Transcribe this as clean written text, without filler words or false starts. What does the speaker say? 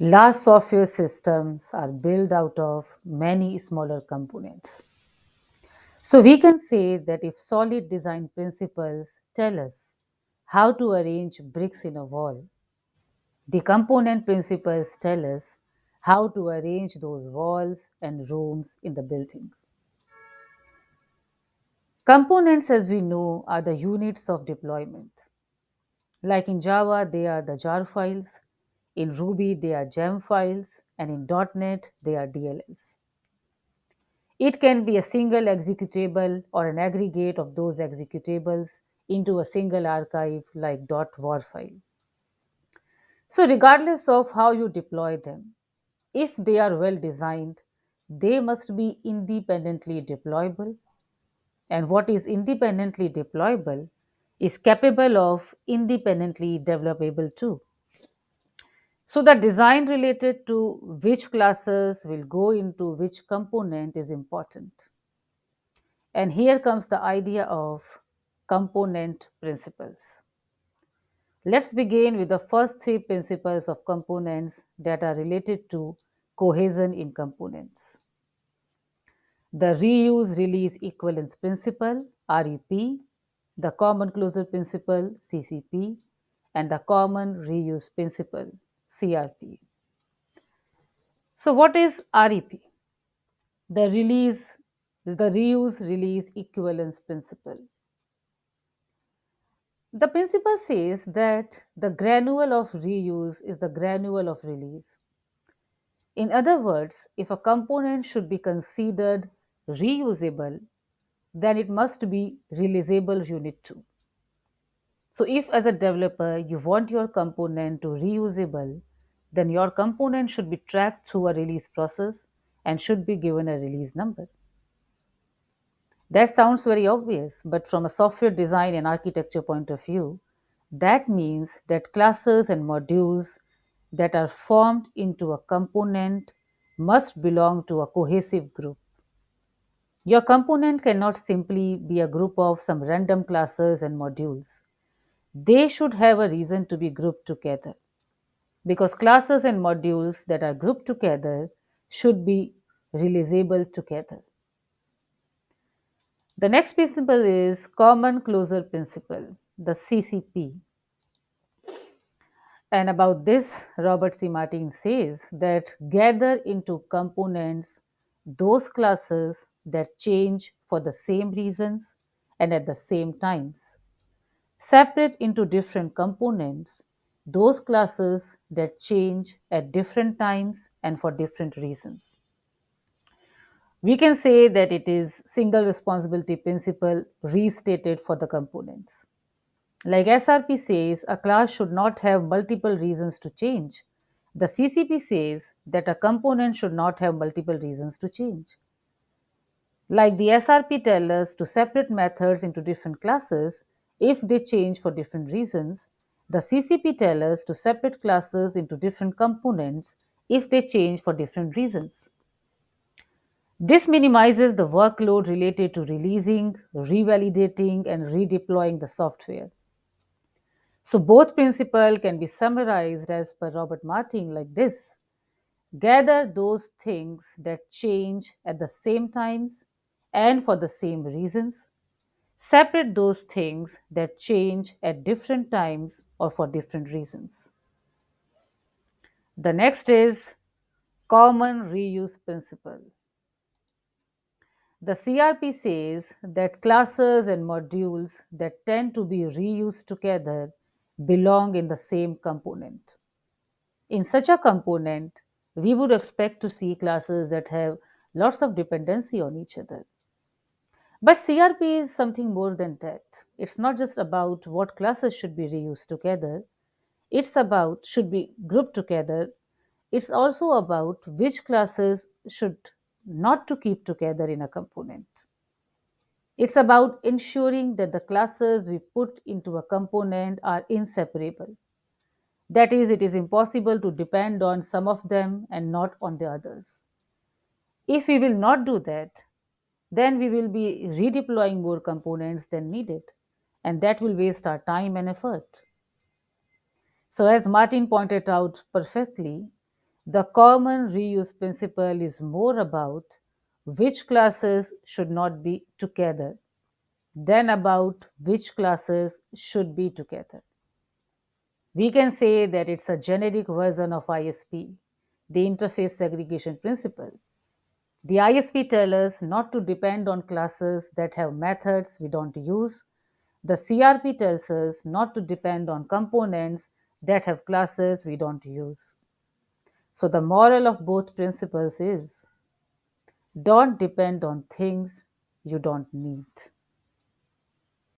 Large software systems are built out of many smaller components. So we can say that if solid design principles tell us how to arrange bricks in a wall, the component principles tell us how to arrange those walls and rooms in the building. Components, as we know, are the units of deployment. Like in Java, they are the jar files, in Ruby, they are gem files, and in .NET, they are DLLs. It can be a single executable or an aggregate of those executables into a single archive like .war file. So, regardless of how you deploy them, if they are well designed, they must be independently deployable. And what is independently deployable is capable of independently developable too. So, the design related to which classes will go into which component is important. And here comes the idea of component principles. Let's begin with the first three principles of components that are related to cohesion in components. The reuse release equivalence principle, REP, the common closure principle, CCP, and the common reuse principle, CRP. So, what is REP? The release, the reuse release equivalence principle. The principle says that the granule of reuse is the granule of release. In other words, if a component should be considered reusable, then it must be releasable unit too. So if as a developer you want your component to reusable, then your component should be tracked through a release process and should be given a release number. That sounds very obvious, but from a software design and architecture point of view, that means that classes and modules that are formed into a component must belong to a cohesive group. Your component cannot simply be a group of some random classes and modules. They should have a reason to be grouped together because classes and modules that are grouped together should be releasable together. The next principle is Common Closure Principle, the CCP. And about this, Robert C. Martin says that gather into components those classes that change for the same reasons and at the same times. Separate into different components those classes that change at different times and for different reasons. We can say that it is single responsibility principle restated for the components. Like SRP says, a class should not have multiple reasons to change. The CCP says that a component should not have multiple reasons to change. Like the SRP tell us to separate methods into different classes if they change for different reasons, the CCP tell us to separate classes into different components if they change for different reasons. This minimizes the workload related to releasing, revalidating, and redeploying the software. So both principles can be summarized as per Robert Martin like this. Gather those things that change at the same times and for the same reasons. Separate those things that change at different times or for different reasons. The next is common reuse principle. The CRP says that classes and modules that tend to be reused together belong in the same component. In such a component, we would expect to see classes that have lots of dependency on each other. But CRP is something more than that. It's not just about what classes should be reused together, it's about should be grouped together. It's also about which classes should not to keep together in a component. It's about ensuring that the classes we put into a component are inseparable. That is, it is impossible to depend on some of them and not on the others. If we will not do that, then we will be redeploying more components than needed, and that will waste our time and effort. So, as Martin pointed out perfectly, The common reuse principle is more about which classes should not be together than about which classes should be together. We can say that it's a generic version of ISP, the interface segregation principle. The ISP tells us not to depend on classes that have methods we don't use. The CRP tells us not to depend on components that have classes we don't use. So, the moral of both principles is don't depend on things you don't need.